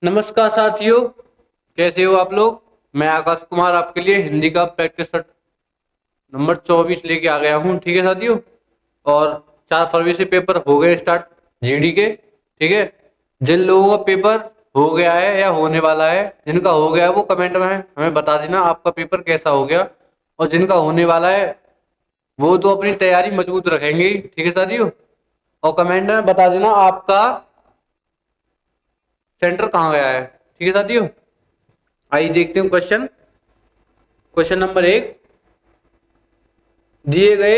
नमस्कार साथियों, कैसे हो आप लोग। मैं आकाश कुमार आपके लिए हिंदी का प्रैक्टिस सेट नंबर 24 लेके आ गया हूँ। ठीक है साथियों, और 4 फरवरी से पेपर हो गए स्टार्ट जीडी के। ठीक है, जिन लोगों का पेपर हो गया है या होने वाला है, जिनका हो गया है वो कमेंट में हमें बता देना आपका पेपर कैसा हो गया, और जिनका होने वाला है वो तो अपनी तैयारी मजबूत रखेंगे ही। ठीक है साथियों, और कमेंट में बता देना आपका सेंटर कहाँ गया है। ठीक है साथियों, आइए देखते हैं क्वेश्चन नंबर 1। दिए गए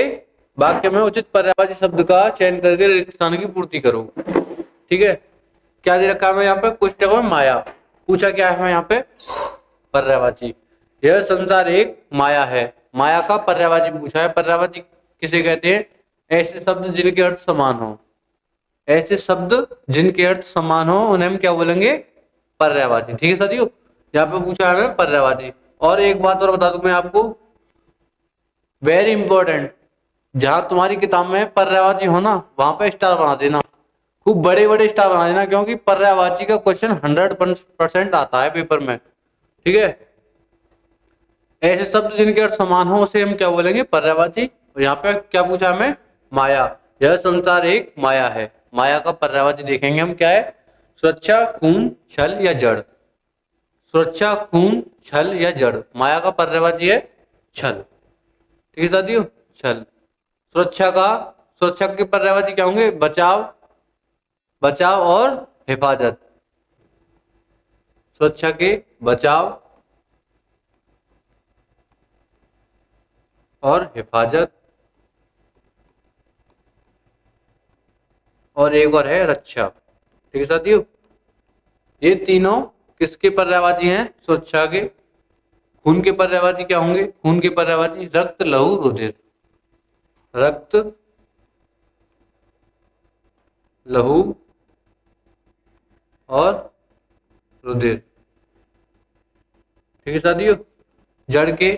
वाक्य में उचित पर्यायवाची शब्द का चयन करके रिक्त स्थान की पूर्ति करो। ठीक है, क्या दे रखा है हमें यहाँ पे, कुछ टैग में माया पूछा क्या है हमें यहाँ पे, पर्यायवाची। यह संसार एक माया है, माया का पर्यायवाची पूछा है। पर्यायवाची किसे कहते हैं? ऐसे शब्द जिनके अर्थ समान हो, ऐसे शब्द जिनके अर्थ समान हो उन्हें हम क्या बोलेंगे? पर्यायवाची। ठीक है साथियों, यहाँ पे पूछा है हमें पर्यायवाची। और एक बात और बता दूं मैं आपको, वेरी इंपॉर्टेंट, जहां तुम्हारी किताब में पर्यायवाची हो ना वहां पे स्टार बना देना, खूब बड़े बड़े स्टार बना देना, क्योंकि पर्यायवाची का क्वेश्चन 100% आता है पेपर में। ठीक है, ऐसे शब्द जिनके अर्थ समान हो उसे हम क्या बोलेंगे? पर्यायवाची। और यहाँ पे क्या पूछा हमें? माया। यह संसार एक माया है, माया का पर्यायवाची देखेंगे हम क्या है। सुरक्षा, खून, छल या जड़। सुरक्षा, खून, छल या जड़, माया का पर्यायवाची है छल। ठीक है साथियों, छल। सुरक्षा के पर्यायवाची क्या होंगे? बचाव, बचाव और हिफाजत। सुरक्षा के बचाव और हिफाजत। और एक और है रक्षा। ठीक है साथियों, ये तीनों किसके पर्यायवाची हैं? सुरक्षा के। खून के पर्यायवाची क्या होंगे? खून के पर्यायवाची रक्त, लहू, रुधिर। रक्त, लहू और रुधिर। ठीक है साथियों, जड़ के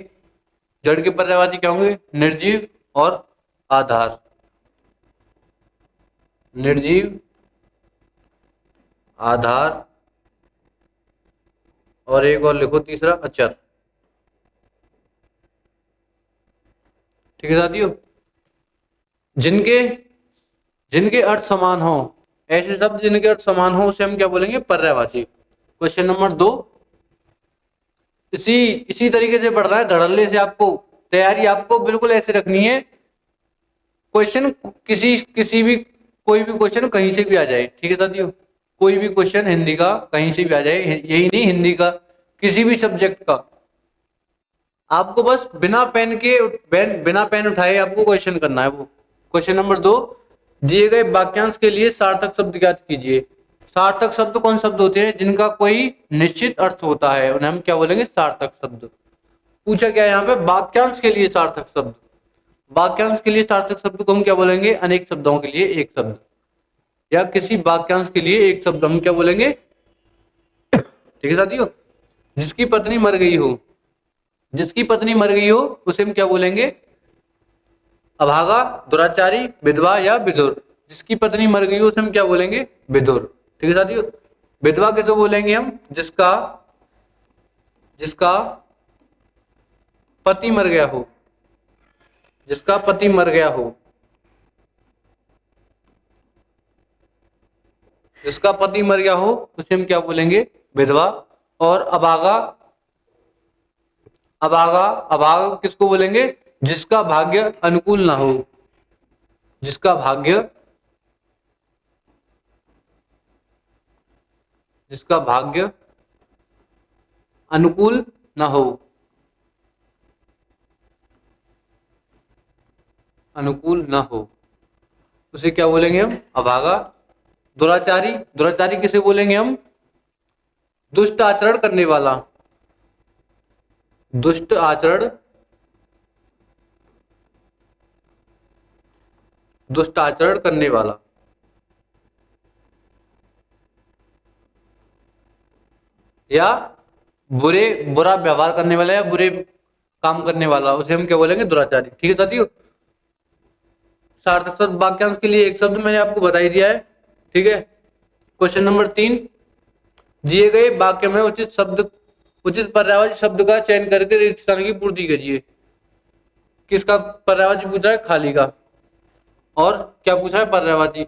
जड़ के पर्यायवाची क्या होंगे? निर्जीव और आधार। निर्जीव, आधार और एक और लिखो तीसरा, अचर। ठीक है साथियों, जिनके जिनके अर्थ समान हो, ऐसे शब्द जिनके अर्थ समान हो उसे हम क्या बोलेंगे? पर्यायवाची। क्वेश्चन नंबर 2, इसी इसी तरीके से पढ़ रहा है धड़ल्ले से। आपको तैयारी आपको बिल्कुल ऐसे रखनी है, क्वेश्चन किसी किसी भी कोई भी क्वेश्चन कहीं से भी आ जाए। ठीक है साथियों, कोई भी क्वेश्चन हिंदी का कहीं से भी आ जाए, यही नहीं हिंदी का, किसी भी सब्जेक्ट का। आपको बस बिना पेन उठाए आपको क्वेश्चन करना है वो। क्वेश्चन नंबर 2, दिए गए वाक्यांश के लिए सार्थक शब्द ज्ञात कीजिए। सार्थक शब्द कौन शब्द होते हैं? जिनका कोई निश्चित अर्थ होता है उन्हें हम क्या बोलेंगे? सार्थक शब्द। पूछा क्या है यहाँ पे? वाक्यांश के लिए सार्थक शब्द। वाक्यांश के लिए सार्थक शब्द को हम क्या बोलेंगे? अनेक शब्दों के लिए एक शब्द, या किसी वाक्यांश के लिए एक शब्द हम क्या बोलेंगे? ठीक है साथियों, जिसकी पत्नी मर गई हो, जिसकी पत्नी मर गई हो उसे हम क्या बोलेंगे? अभागा, दुराचारी, विधवा या विधुर। जिसकी पत्नी मर गई हो उसे हम क्या बोलेंगे? विधुर। ठीक है साथियों, विधवा किसे बोलेंगे हम? जिसका जिसका पति मर गया हो, जिसका पति मर गया हो, जिसका पति मर गया हो उसे हम क्या बोलेंगे? विधवा। और अभागा, अभागा अभागा किसको बोलेंगे? जिसका भाग्य अनुकूल ना हो, जिसका भाग्य जिसका भाग्य अनुकूल ना हो, अनुकूल ना हो उसे क्या बोलेंगे हम? अभागा। दुराचारी, दुराचारी किसे बोलेंगे हम? दुष्ट आचरण करने वाला, दुष्ट आचरण, दुष्ट आचरण करने वाला। या बुरा व्यवहार करने वाला या बुरे काम करने वाला, उसे हम क्या बोलेंगे? दुराचारी। ठीक है साथियों, सार्थक शब्द वाक्यांश के लिए एक शब्द मैंने आपको बता ही दिया है। ठीक है, क्वेश्चन नंबर 3, दिए गए वाक्य में उचित पर्यायवाची शब्द का चयन करके रिक्त स्थान की पूर्ति कीजिए। किसका पर्यायवाची पूछा है? खाली का। और क्या पूछा है? पर्यायवाची।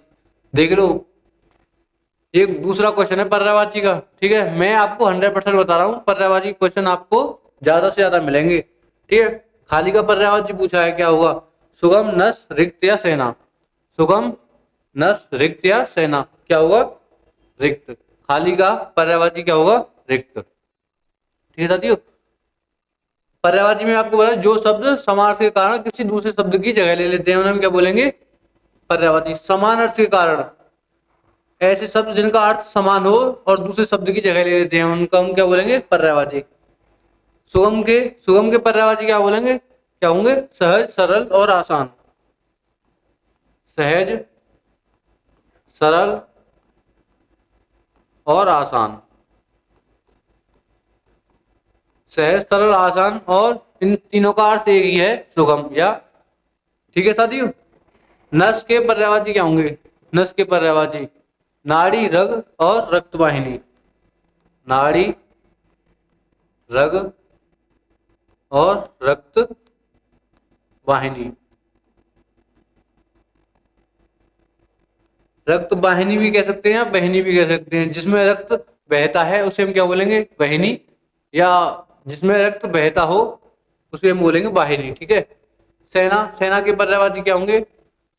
देख लो, ये दूसरा क्वेश्चन है पर्यायवाची का। ठीक है, मैं आपको 100% बता रहा हूँ, पर्यायवाची क्वेश्चन आपको ज्यादा से ज्यादा मिलेंगे। ठीक है, खाली का पर्यायवाची पूछा है, क्या होगा? सुगम, नस, रिक्त या सेना। सुगम, नस, रिक्त या सेना, क्या होगा? रिक्त। खाली का पर्यायवाची क्या होगा? रिक्त। ठीक है साथियों, पर्यायवाची में आपको बता, जो शब्द समास के कारण किसी दूसरे शब्द की जगह ले लेते हैं उन्हें हम क्या बोलेंगे? पर्यायवाची। समान अर्थ के कारण, ऐसे शब्द जिनका अर्थ समान हो और दूसरे शब्द की जगह ले लेते हैं उनका हम क्या बोलेंगे? पर्यायवाची। सुगम के पर्यायवाची क्या बोलेंगे? क्या होंगे? सहज, सरल और आसान। सहज, सरल और आसान। सहज, सरल, आसान, और इन तीनों का अर्थ एक ही है, सुगम या। ठीक है साथियों, नस के पर्यायवाची क्या होंगे? नस के पर्यायवाची नाड़ी, रग और रक्तवाहिनी। नाड़ी, रग और रक्त वाहिनी। रक्त वाहिनी भी कह सकते हैं, बहिनी भी कह सकते हैं। जिसमें रक्त बहता है उसे हम क्या बोलेंगे? बहिनी। या जिसमें रक्त बहता हो उसे हम बोलेंगे वाहिनी। ठीक है, सेना, सेना के पर्यायवाची क्या होंगे?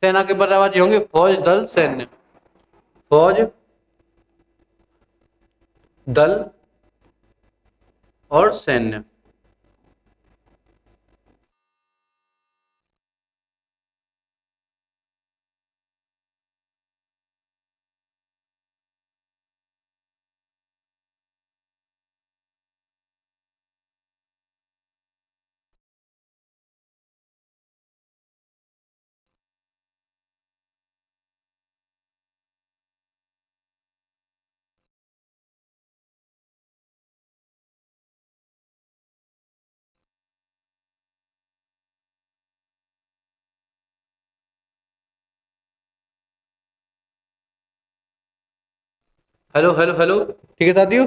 सेना के पर्यायवाची होंगे फौज, दल, सैन्य। फौज, दल और सैन्य। हेलो हेलो हेलो, ठीक है साथियों,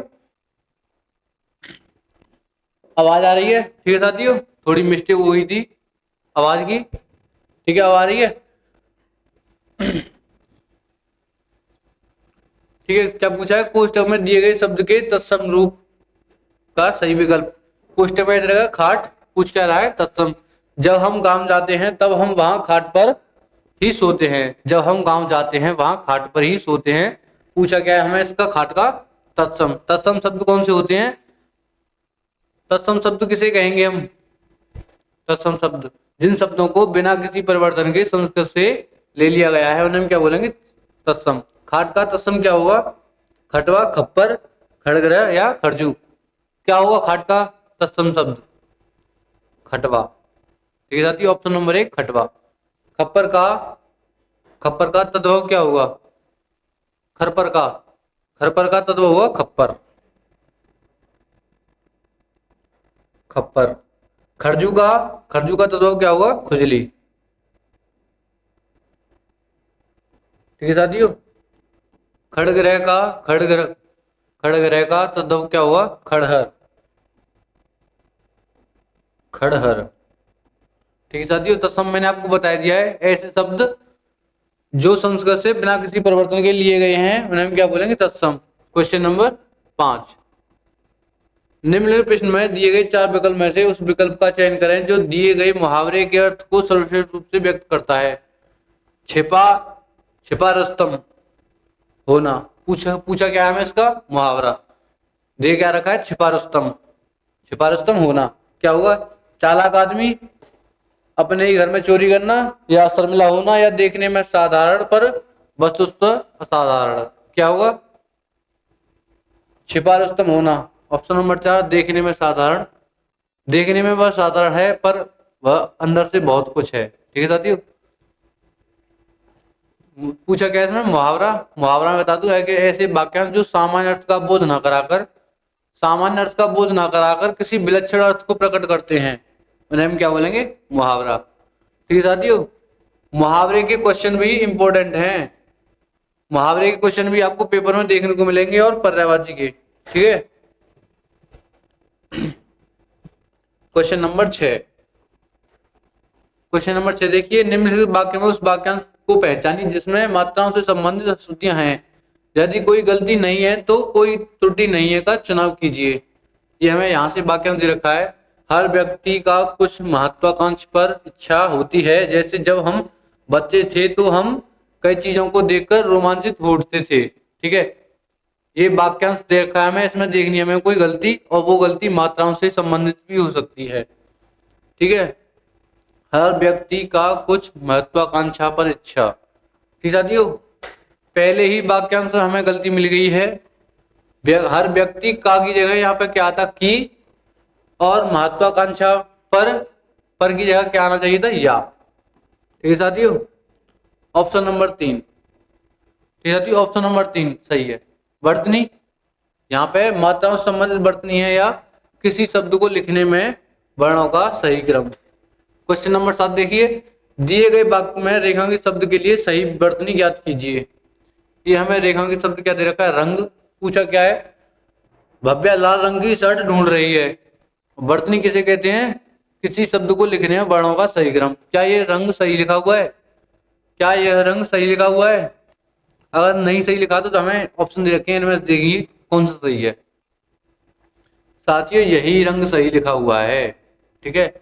आवाज आ रही है? ठीक है साथियों, थोड़ी मिस्टेक हो गई थी आवाज की। ठीक है, अब आ रही है? ठीक है, क्या पूछा है? कोष्टक में दिए गए शब्द के तत्सम रूप का सही विकल्प। कोष्टक में रहेगा खाट, पूछ क्या रहा है? तत्सम। जब हम गांव जाते हैं तब हम वहां खाट पर ही सोते हैं। जब हम गांव जाते हैं वहां खाट पर ही सोते हैं। पूछा क्या है हमें? इसका खाट का तत्सम। तत्सम शब्द कौन से होते हैं? तत्सम शब्द किसे कहेंगे हम? तत्सम शब्द जिन शब्दों को बिना किसी परिवर्तन के संस्कृत से ले लिया गया है उन्हें हम क्या बोलेंगे? तत्सम। खाट का तत्सम क्या होगा? खटवा, खप्पर, खड़ग्रह या खरजू। क्या होगा खाट का तत्सम शब्द? खटवा। ठीक है साथियों, ऑप्शन नंबर 1 खटवा। खप्पर का खप्पर का तद्भव क्या होगा? खरपर का खरपर का तद्भव होगा खप्पर। खप्पर। खरजू का खरजू का तद्भव क्या होगा? खुजली। ठीक है साथियों, खड़ग्रह का खड़ग्रह खड़ग्रह का तद्भव क्या हुआ? खड़हर। खड़हर। ठीक है साथियों, तत्सम मैंने आपको बता दिया है। ऐसे शब्द जो संस्कृत से बिना किसी परिवर्तन के लिए गए हैं उन्हें हम क्या बोलेंगे? तत्सम। क्वेश्चन नंबर 5, निम्नलिखित प्रश्न में दिए गए 4 विकल्प में से उस विकल्प का चयन करें जो दिए गए मुहावरे के अर्थ को सर्वश्रेष्ठ रूप से व्यक्त करता है। छिपा छिपा रुस्तम होना। पूछा पूछा क्या है हमें? इसका मुहावरा दे क्या रखा है? छिपा रुस्तम। छिपा रुस्तम होना क्या होगा? चालाक आदमी, अपने ही घर में चोरी करना, या शर्मिला होना, या देखने में साधारण पर वस्तुतः असाधारण। क्या होगा? छिपा रुस्तम होना। ऑप्शन नंबर 4 देखने में साधारण। देखने में वह साधारण है पर वह अंदर से बहुत कुछ है। ठीक है साथियों, पूछा क्या है इसमें? मुहावरा। मुहावरा में बता दूं है कि ऐसे वाक्यांश जो सामान्य अर्थ का बोध न कराकर किसी विलक्षण अर्थ को प्रकट करते हैं उन्हें हम क्या बोलेंगे? मुहावरा। ठीक है साथियों, मुहावरे के क्वेश्चन भी इंपॉर्टेंट हैं। मुहावरे के क्वेश्चन भी आपको पेपर में देखने को मिलेंगे और पर्यायवाची के। ठीक है। Question number 6। क्वेश्चन नंबर 6 देखिए, निम्नलिखित वाक्य में उस वाक्यांश को पहचानिए जिसमें मात्राओं से संबंधित अशुद्धियां हैं। यदि कोई गलती नहीं है तो कोई त्रुटि नहीं है का चुनाव कीजिए। ये हमें यहाँ से वाक्यांश दे रखा है। हर व्यक्ति का कुछ महत्वाकांक्षा पर इच्छा होती है। जैसे जब हम बच्चे थे तो हम कई चीजों को देखकर रोमांचित हो उठते थे। ठीक है, ये वाक्यांश दे रखा है हमें, इसमें देखनी है हमें कोई गलती, और वो गलती मात्राओं से संबंधित भी हो सकती है। ठीक है, हर व्यक्ति का कुछ महत्वाकांक्षा पर इच्छा। ठीक साथियों, पहले ही वाक्यांश में हमें गलती मिल गई है। हर व्यक्ति का की जगह यहाँ पे क्या आता की, और महत्वाकांक्षा पर की जगह क्या आना चाहिए था या। ठीक है साथियों, ऑप्शन नंबर 3। ठीक है साथियों, ऑप्शन नंबर 3 सही है। वर्तनी, यहाँ पे मात्राओं से संबंधित वर्तनी है या किसी शब्द को लिखने में वर्णों का सही क्रम। क्वेश्चन नंबर 7 देखिए, दिए गए वाक्य में रेखांकित शब्द के लिए सही वर्तनी ज्ञात कीजिए। ये हमें रेखांकित शब्द क्या दे रखा है, रंग। पूछा क्या है, भव्या लाल रंग की शर्ट ढूंढ रही है। वर्तनी किसे कहते हैं, किसी शब्द को लिखने में वर्णों का सही क्रम। क्या ये रंग सही लिखा हुआ है, क्या यह रंग सही लिखा हुआ है? अगर नहीं सही लिखा तो हमें ऑप्शन दे रखे हैं, इनमें से देखिए कौन सा सही है। साथियों, यही रंग सही लिखा हुआ है। ठीक है,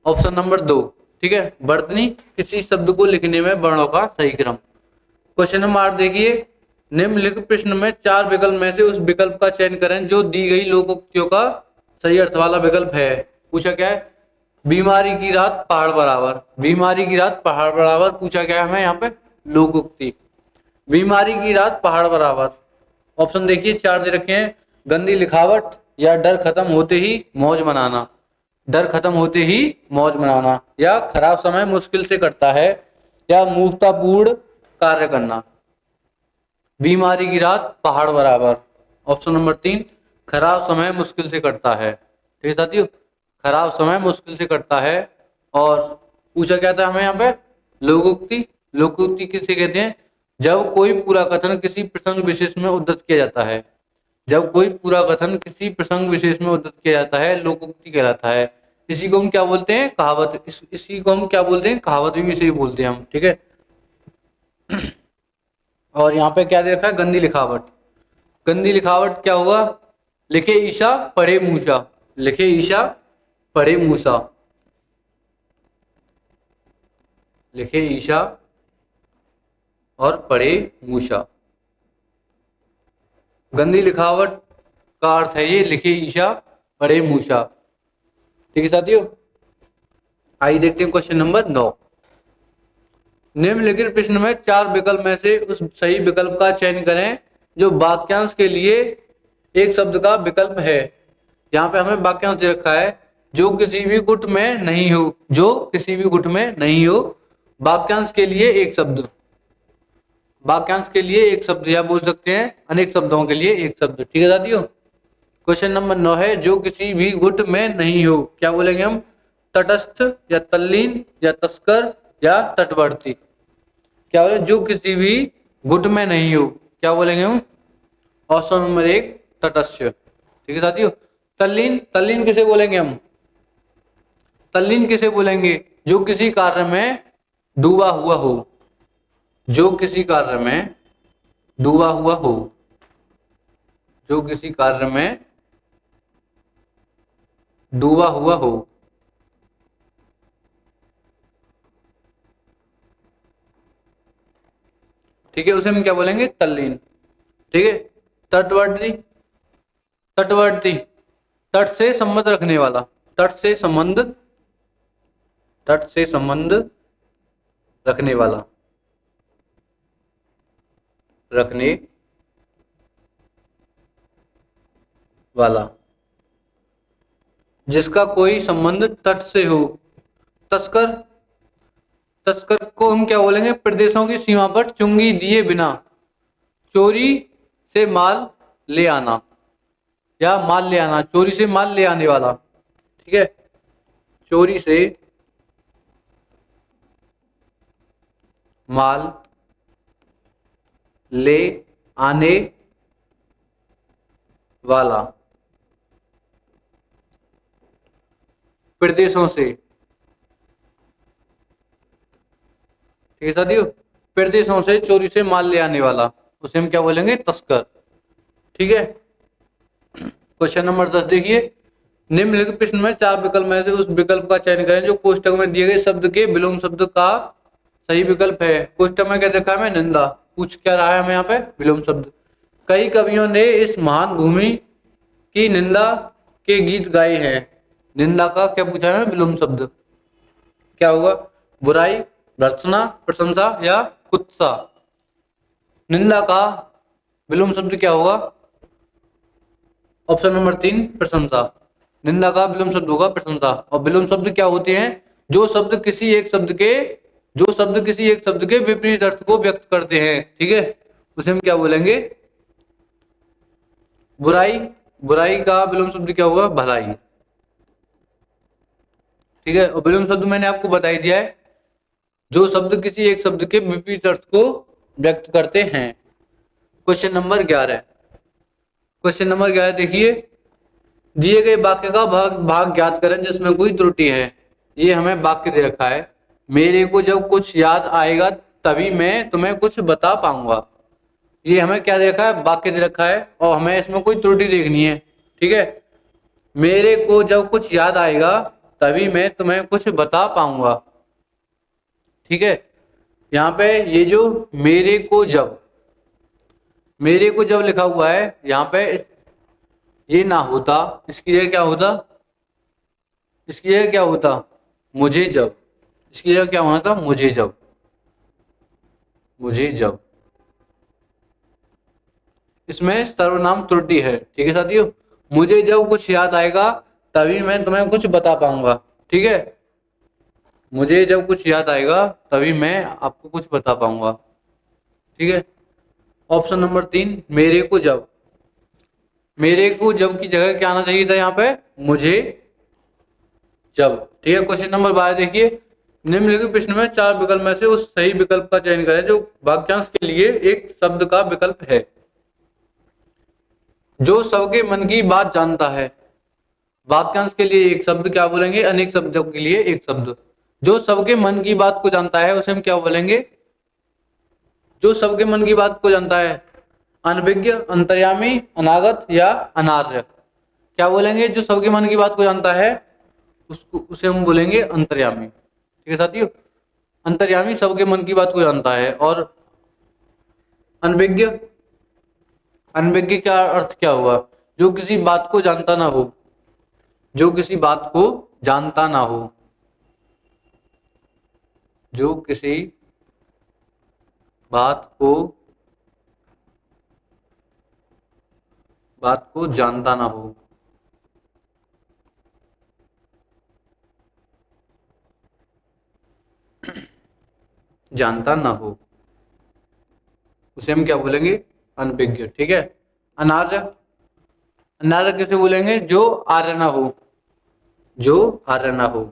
ऑप्शन नंबर 2। ठीक है, वर्तनी किसी शब्द को लिखने में वर्णों का सही क्रम। क्वेश्चन नंबर 8 देखिए, निम्नलिखित प्रश्न में 4 विकल्प में से उस विकल्प का चयन करें जो दी गई लोकोक्तियों का सही अर्थ वाला विकल्प है। पूछा क्या है, बीमारी की रात पहाड़ बराबर। बीमारी की रात पहाड़ बराबर पूछा क्या है हमें यहाँ पे, लोकोक्ति। बीमारी की रात पहाड़ बराबर। ऑप्शन देखिए 4 दे रखे हैं, गंदी लिखावट, या डर खत्म होते ही मौज मनाना। डर खत्म होते ही मौज मनाना, या खराब समय मुश्किल से कटता है, या मूर्खतापूर्ण कार्य करना। बीमारी की रात पहाड़ बराबर, ऑप्शन नंबर 3, खराब समय मुश्किल से कटता है। ठीक है साथियों, खराब समय मुश्किल से कटता है। और पूछा क्या था हमें यहाँ पे, लोकोक्ति। लोकोक्ति किसे कहते हैं, जब कोई पूरा कथन किसी प्रसंग विशेष में उद्धृत किया जाता है। जब कोई पूरा कथन किसी प्रसंग विशेष में उद्धृत किया जाता है, लोकोक्ति कहलाता है। इसी को हम क्या बोलते हैं, कहावत। इसी को हम क्या बोलते हैं, कहावत भी इसे ही बोलते हैं हम। ठीक है, और यहाँ पे क्या दे रखा है, गंदी लिखावट। गंदी लिखावट क्या होगा, लिखे ईशा पढ़े मूसा। लिखे ईशा पढ़े मूसा। लिखे ईशा और पढ़े मूसा। गंदी लिखावट का अर्थ है ये, लिखे ईशा पढ़े मूसा। ठीक है साथियों, आइए देखते हैं क्वेश्चन नंबर 9। निम्नलिखित प्रश्न में 4 विकल्प में से उस सही विकल्प का चयन करें जो वाक्यांश के लिए एक शब्द का विकल्प है। यहाँ पे हमें वाक्यांश दे रखा है, जो किसी भी गुट में नहीं हो। जो किसी भी गुट में नहीं हो, वाक्यांश के लिए एक शब्द। वाक्यांश के लिए एक शब्द, या बोल सकते हैं अनेक शब्दों के लिए एक शब्द। ठीक है साथियों, क्वेश्चन नंबर 9 है, जो किसी भी गुट में नहीं हो। क्या बोलेंगे हम, तटस्थ, या तल्लीन, या तस्कर, या तटवर्ती। क्या बोले, जो किसी भी गुट में नहीं हो, क्या बोलेंगे हम, ऑप्शन नंबर 1 तटस्थ। ठीक है साथियों, तल्लीन। तल्लीन किसे बोलेंगे हम, तल्लीन किसे बोलेंगे, जो किसी कार्य में डूबा हुआ हो। जो किसी कार्य में डूबा हुआ हो। जो किसी कार्य में डूबा हुआ हो। ठीक है, उसे हम क्या बोलेंगे, तल्लीन। ठीक है, तटवर्ती। तटवर्ती, तट से संबंध रखने वाला। तट से संबंध, तट से संबंध रखने वाला। रखने वाला, जिसका कोई संबंध तट से हो। तस्कर। तस्कर को हम क्या बोलेंगे, प्रदेशों की सीमा पर चुंगी दिए बिना चोरी से माल ले आना, या माल ले आना, चोरी से माल ले आने वाला। ठीक है, चोरी से माल ले आने वाला, प्रदेशों से, ठीक है साथियों, प्रदेशों से चोरी से माल ले आने वाला, उसे हम क्या बोलेंगे? तस्कर। ठीक है। क्वेश्चन नंबर 10 देखिए, निम्नलिखित प्रश्न में चार विकल्प में से उस विकल्प का चयन करें जो कोष्टक में दिए गए शब्द के विलोम शब्द का सही विकल्प है। कोष्टक में क्या देखा है? निंदा। पूछ क्या रहा है हमें यहाँ पे? विलोम शब्द। कई कवियों ने इस महान भूमि की निंदा के गीत गाए हैं। निंदा का क्या पूछा है? विलोम शब्द। क्या होगा? बुराई, भर्त्सना, प्रशंसा या कुत्सा। निंदा का विलोम शब्द क्या होगा? ऑप्शन नंबर 3 प्रशंसा। निंदा का विलोम शब्द होगा प्रशंसा। और विलोम शब्द क्या होते हैं? जो शब्द किसी एक शब्द के विपरीत अर्थ को व्यक्त करते हैं। ठीक है, उसे हम क्या बोलेंगे? बुराई। बुराई का विलोम शब्द क्या होगा? भलाई। ठीक है, और विलोम शब्द मैंने आपको बता ही दिया है, जो शब्द किसी एक शब्द के विपरीत अर्थ को व्यक्त करते हैं। Question number 11। क्वेश्चन नंबर 11 देखिए, दिए गए वाक्य का भाग ज्ञात करें जिसमें कोई त्रुटि है। ये हमें वाक्य दे रखा है, मेरे को जब कुछ याद आएगा तभी मैं तुम्हें कुछ बता पाऊंगा। ये हमें क्या दे रखा है? वाक्य दे रखा है, और हमें इसमें कोई त्रुटि देखनी है। ठीक है, मेरे को जब कुछ याद आएगा तभी मैं तुम्हें कुछ बता पाऊंगा। ठीक है, यहाँ पे ये जो मेरे को जब लिखा हुआ है यहाँ पे, ये ना होता, इसकी जगह क्या होता? इसकी जगह क्या होता? मुझे जब। इसकी जगह क्या होना था? मुझे जब। मुझे जब। इसमें सर्वनाम त्रुटि है। ठीक है साथियों, मुझे जब कुछ याद आएगा तभी मैं तुम्हें कुछ बता पाऊंगा। ठीक है, मुझे जब कुछ याद आएगा तभी मैं आपको कुछ बता पाऊंगा। ठीक है, ऑप्शन नंबर 3 मेरे को जब। मेरे को जब की जगह क्या आना चाहिए था? यहाँ पे मुझे जब। ठीक है, क्वेश्चन नंबर 12 देखिए, निम्नलिखित प्रश्न में चार विकल्प में से उस सही विकल्प का चयन करें जो वाक्यांश के लिए एक शब्द का विकल्प है। जो सबके मन की बात जानता है। वाक्यांश के लिए एक शब्द क्या बोलेंगे? अनेक शब्दों के लिए एक शब्द। जो सबके मन की बात को जानता है उसे हम क्या बोलेंगे? जो सबके मन की बात को जानता है, अनभिज्ञ, अंतर्यामी, अनागत या अनार्य। क्या बोलेंगे? जो सबके मन की बात को जानता है उसे हम बोलेंगे अंतर्यामी। ठीक है साथियों, अंतर्यामी सबके मन की बात को जानता है। और अनभिज्ञ, अनभिज्ञ का अर्थ क्या हुआ? जो किसी बात को जानता ना हो। जो किसी बात को जानता ना हो। जो किसी बात को जानता ना हो। जानता ना हो, उसे हम क्या बोलेंगे? अनभिज्ञ। ठीक है, अनार्य। अनार्य किसे बोलेंगे? जो आर्य ना हो। जो आर्य ना हो।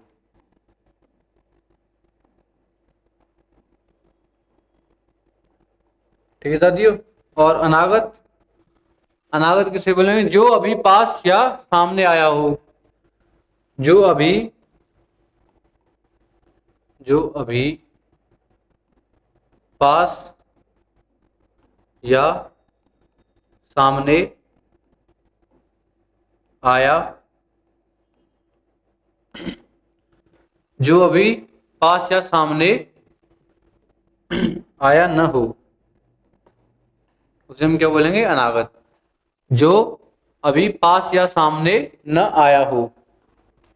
ठीक है साथियों, और अनागत। अनागत किसे बोलेंगे? जो अभी पास या सामने आया हो। जो अभी पास या सामने आया। जो अभी पास या सामने आया न हो, उसे हम क्या बोलेंगे? अनागत। जो अभी पास या सामने न आया हो।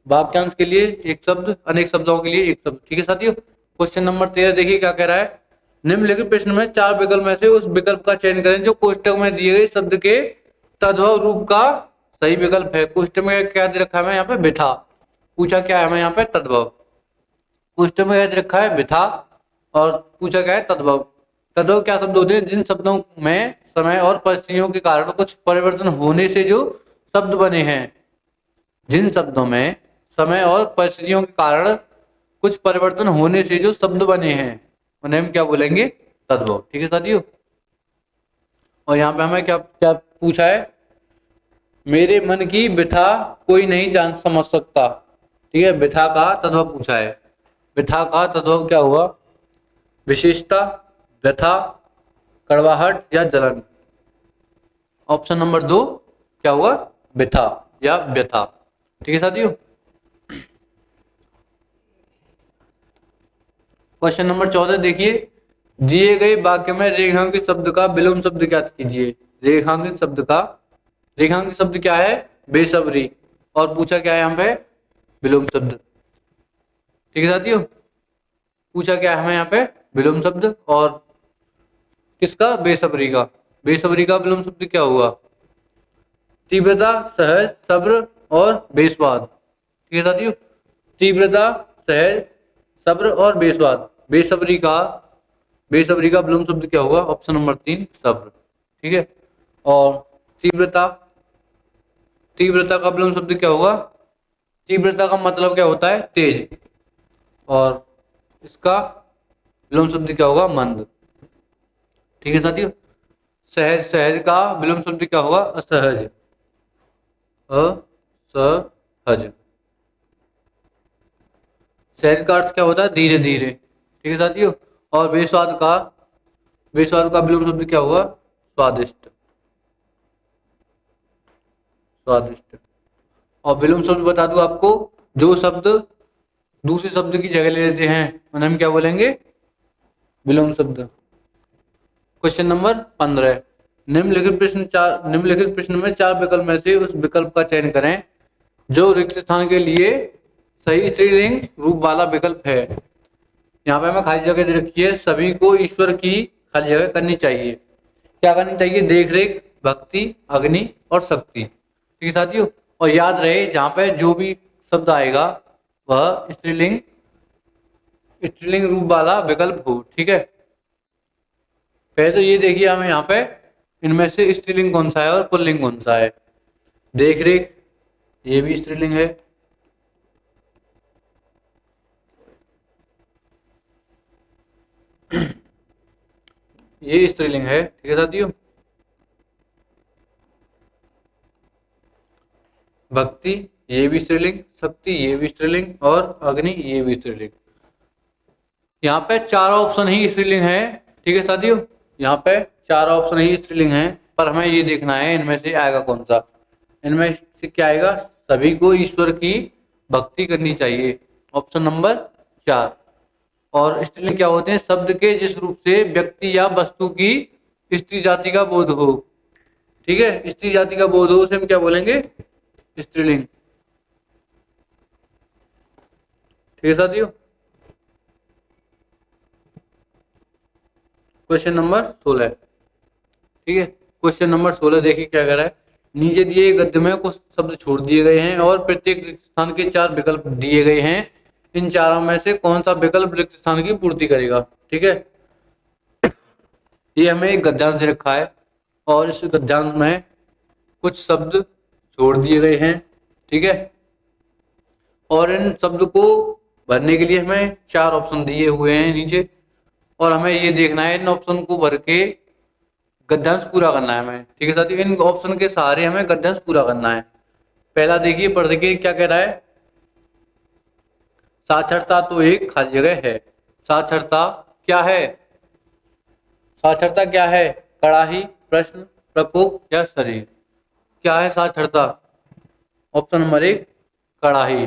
वाक्यांश के लिए एक शब्द, अनेक शब्दों के लिए एक शब्द। ठीक है साथियों, क्वेश्चन नंबर 13 देखिए क्या कह रहा है, निम्नलिखित प्रश्न में चार विकल्प में से उस विकल्प का चयन करें जो कोष्टक में दिए गए शब्द के तद्भव रूप का सही विकल्प है। कोष्टक में क्या दे रखा है? यहाँ पे बिथा। पूछा क्या है हमें यहाँ पे? तद्भव। कोष्टक में क्या दे रखा है? बिथा। और पूछा क्या है? तद्भव। तद्भव क्या शब्द होते हैं? जिन शब्दों में समय और परिस्थितियों के कारण कुछ परिवर्तन होने से जो शब्द बने हैं। जिन शब्दों में समय और परिस्थितियों के कारण कुछ परिवर्तन होने से जो शब्द बने हैं उन्हें हम क्या बोलेंगे? तद्भव। ठीक है साथियों, और यहाँ पे हमें क्या क्या पूछा है? मेरे मन की व्यथा कोई नहीं जान समझ सकता। ठीक है, व्यथा का तद्भव पूछा है। व्यथा का तद्भव क्या हुआ? विशेषता, व्यथा, कड़वाहट या जलन। ऑप्शन नंबर 2 क्या हुआ? व्यथा या व्यथा। ठीक है साथियों। क्वेश्चन नंबर 14 देखिए, दिए गए वाक्य में रेखांकित शब्द का विलोम शब्द क्या कीजिए। रेखांकित शब्द का, रेखांकित शब्द क्या है? बेसब्री। और पूछा क्या है यहाँ पे? विलोम शब्द। ठीक है साथियों, पूछा क्या है हमें यहाँ पे? विलोम शब्द। और किसका? बेसब्री का। बेसब्री का विलोम शब्द क्या हुआ? तीव्रता, सहज, सब्र और बेस्वाद। ठीक है साथियों, तीव्रता, सहज, सब्र और बेस्वाद। बेसब्री का विलोम शब्द क्या होगा? ऑप्शन नंबर 3 सब्र। ठीक है, और तीव्रता, तीव्रता का विलोम शब्द क्या होगा? तीव्रता का मतलब क्या होता है? तेज। और इसका विलोम शब्द क्या होगा? मंद। ठीक है साथियों, सहज, सहज का विलोम शब्द क्या होगा? असहज। असहज। सहज का अर्थ क्या होता है? धीरे धीरे। ठीक है साथियों, और बेस्वाद का, बेस्वाद का विलोम शब्द क्या होगा? स्वादिष्ट। स्वादिष्ट। और विलोम शब्द बता दूं आपको, जो शब्द दूसरे शब्द की जगह ले लेते हैं उन्हें हम क्या बोलेंगे? विलोम शब्द। क्वेश्चन नंबर 15, निम्नलिखित प्रश्न में 4 विकल्प में से उस विकल्प का चयन करें जो रिक्त स्थान के लिए सही स्त्रीलिंग रूप वाला विकल्प है। यहाँ पे हमें खाली जगह दे रखी है, सभी को ईश्वर की खाली जगह करनी चाहिए। क्या करनी चाहिए? देख रेख, भक्ति, अग्नि और शक्ति। ठीक है साथियों, और याद रहे जहाँ पे जो भी शब्द आएगा वह स्त्रीलिंग, स्त्रीलिंग रूप वाला विकल्प हो। ठीक है, पहले तो ये देखिए हमें यहाँ पे इनमें से स्त्रीलिंग कौन सा है और पुल्लिंग कौन सा है। देख रेख, ये भी स्त्रीलिंग है। ये स्त्रीलिंग है। ठीक है साथियों, भक्ति ये भी स्त्रीलिंग, शक्ति ये भी स्त्रीलिंग और अग्नि ये भी स्त्रीलिंग। यहाँ पे 4 ऑप्शन ही स्त्रीलिंग है। ठीक है साथियों, यहाँ पे 4 ऑप्शन ही स्त्रीलिंग है, पर हमें ये देखना है इनमें से आएगा कौन सा। इनमें से क्या आएगा? सभी को ईश्वर की भक्ति करनी चाहिए। Option number 4। और स्त्रीलिंग क्या होते हैं? शब्द के जिस रूप से व्यक्ति या वस्तु की स्त्री जाति का बोध हो। ठीक है, स्त्री जाति का बोध हो उसे हम क्या बोलेंगे? स्त्रीलिंग। ठीक है साथियों, क्वेश्चन नंबर 16। ठीक है, क्वेश्चन नंबर 16 देखिए क्या कह रहा है। नीचे दिए गद्य में कुछ शब्द छोड़ दिए गए हैं और प्रत्येक रिक्त स्थान के 4 विकल्प दिए गए हैं। इन चारों में से कौन सा विकल्प रिक्त स्थान की पूर्ति करेगा? ठीक है, ये हमें एक गद्यांश दे रखा है और इस गद्यांश में कुछ शब्द छोड़ दिए गए हैं। ठीक है, और इन शब्द को भरने के लिए हमें 4 ऑप्शन दिए हुए हैं नीचे, और हमें ये देखना है इन ऑप्शन को भर के गद्यांश पूरा करना है हमें। ठीक है साथियों, इन ऑप्शन के सहारे हमें गद्यांश पूरा करना है। पहला देखिए, पढ़ देखिए क्या कह रहा है। साक्षरता तो एक खाली जगह है। साक्षरता क्या है? साक्षरता क्या है? कड़ाही, प्रश्न, प्रकोप या शरीर। क्या है साक्षरता? ऑप्शन नंबर 1 कड़ाही।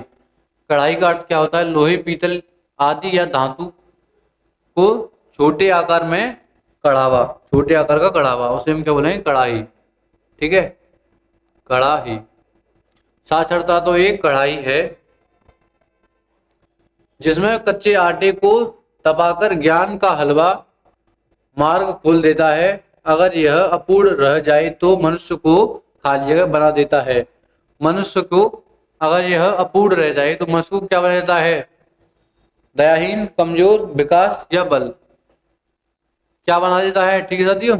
कड़ाही का अर्थ क्या होता है? लोहे, पीतल आदि या धातु को छोटे आकार में कढ़ावा, छोटे आकार का कढ़ावा, उसे हम क्या बोलेंगे? कड़ाही। ठीक है, कड़ाही। साक्षरता तो एक कढ़ाई है जिसमें कच्चे आटे को तपाकर ज्ञान का हलवा मार्ग खोल देता है। अगर यह अपूर्ण रह जाए तो मनुष्य को खाली जगह बना देता है। मनुष्य को, अगर यह अपूर्ण रह जाए तो मनुष्य को क्या बना देता है? दयाहीन, कमजोर, विकास या बल। क्या बना देता है? ठीक है साथियों,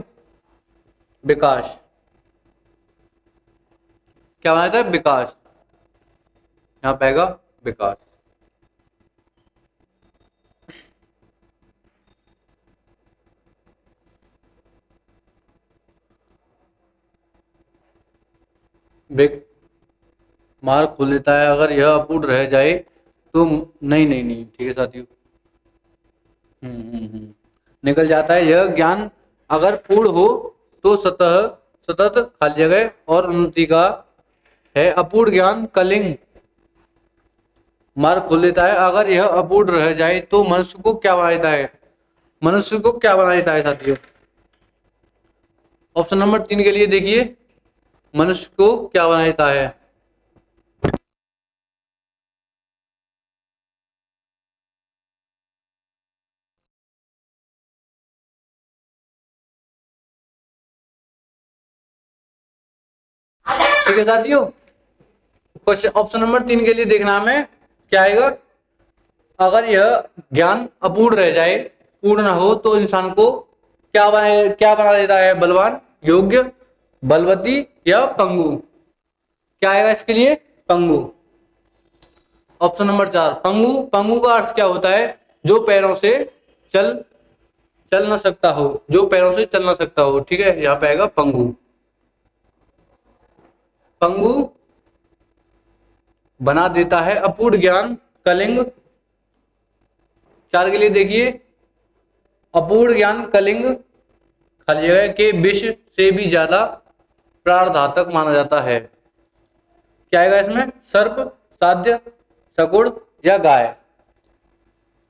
विकास। क्या बना देता है? विकास। यहाँ पे आएगा विकास। बेक मार खोल देता है अगर यह अपूर्ण रह जाए तो नहीं नहीं नहीं, ठीक है साथियों। निकल जाता है। यह ज्ञान अगर पूर्ण हो तो सतत खाली जगह और उन्नति का है। अपूर्ण ज्ञान कलिंग मार्ग खोल देता है। अगर यह अपूर्ण रह जाए तो मनुष्य को क्या बना देता है? मनुष्य को क्या बना देता है साथियों? ऑप्शन नंबर 3 के लिए देखिए, मनुष्य को क्या बना देता है? ठीक है साथियों, क्वेश्चन ऑप्शन नंबर 3 के लिए देखना हमें क्या आएगा। अगर यह ज्ञान अपूर्ण रह जाए, पूर्ण ना हो, तो इंसान को क्या बना देता है? बलवान, योग्य, बलवती या पंगु? क्या आएगा इसके लिए? पंगु। ऑप्शन नंबर 4 पंगु। पंगु का अर्थ क्या होता है? जो पैरों से चल चल ना सकता हो, जो पैरों से चल ना सकता हो। ठीक है, यहाँ पे आएगा पंगु। पंगु बना देता है अपूर्ण ज्ञान कलिंग। 4 के लिए देखिए, अपूर्ण ज्ञान कलिंग खाली जगह के विष से भी ज्यादा प्राणघातक माना जाता है। क्या आएगा इसमें? सर्प, साध्य, सकुड़ या गाय?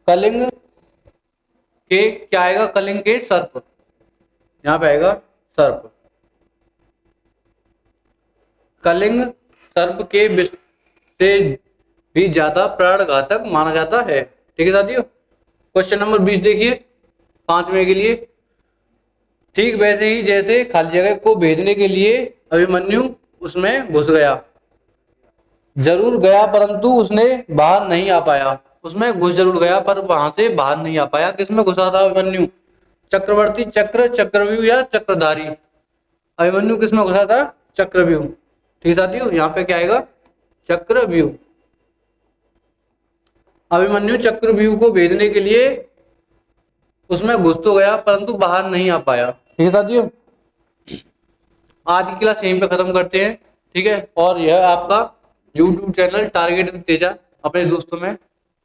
कलिंग के क्या आएगा? कलिंग के सर्प, यहाँ पे आएगा सर्प। कलिंग सर्प के विष से भी ज्यादा प्राणघातक माना जाता है। ठीक है साथियों, क्वेश्चन नंबर 20 देखिए, 5वें के लिए। ठीक वैसे ही जैसे खाली जगह को भेदने के लिए अभिमन्यु उसमें घुस गया, जरूर गया परंतु उसने बाहर नहीं आ पाया। उसमें घुस जरूर गया पर वहां से बाहर नहीं आ पाया। किसमें घुसा था अभिमन्यु? चक्रवर्ती, चक्र, चक्रव्यूह या चक्रधारी? अभिमन्यु किसमें घुसा था? चक्रव्यूह। ठीक है साथियों, यहाँ पे क्या आएगा? चक्रव्यूह। अभिमन्यु चक्रव्यूह को भेदने के लिए उसमें घुस तो गया परंतु बाहर नहीं आ पाया। ठीक है साथियों, आज की क्लास यहीं पे खत्म करते हैं। ठीक है, और यह आपका YouTube channel target with Teja अपने दोस्तों में,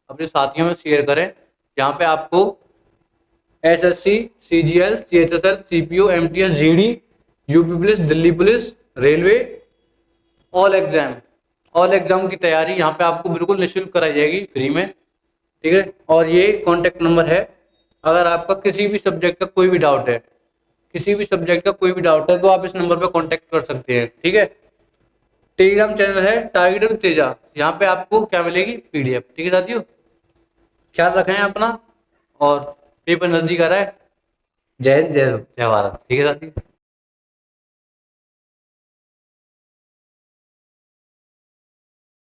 अपने साथियों में शेयर करें। यहाँ पे आपको SSC, CGL, CHSL, CPO, MTS, GD, UP police, Delhi police, railway, all exam की तैयारी यहाँ पे आपको बिल्कुल निःशुल्क कराई जाएगी, फ्री में। ठीक है, और ये कॉन्टेक्ट नंबर है। अगर आपका किसी भी सब्जेक्ट का कोई भी डाउट है, किसी भी सब्जेक्ट का कोई भी डाउट है, तो आप इस नंबर पर कॉन्टेक्ट कर सकते हैं। ठीक है, टेलीग्राम चैनल है टारगेट विद तेजा, यहाँ पे आपको क्या मिलेगी? PDF। ठीक है साथियों, ख्याल रखें अपना, और पेपर नजदीक आ रहा है। जय हिंद, जय भारत। ठीक है साथियों।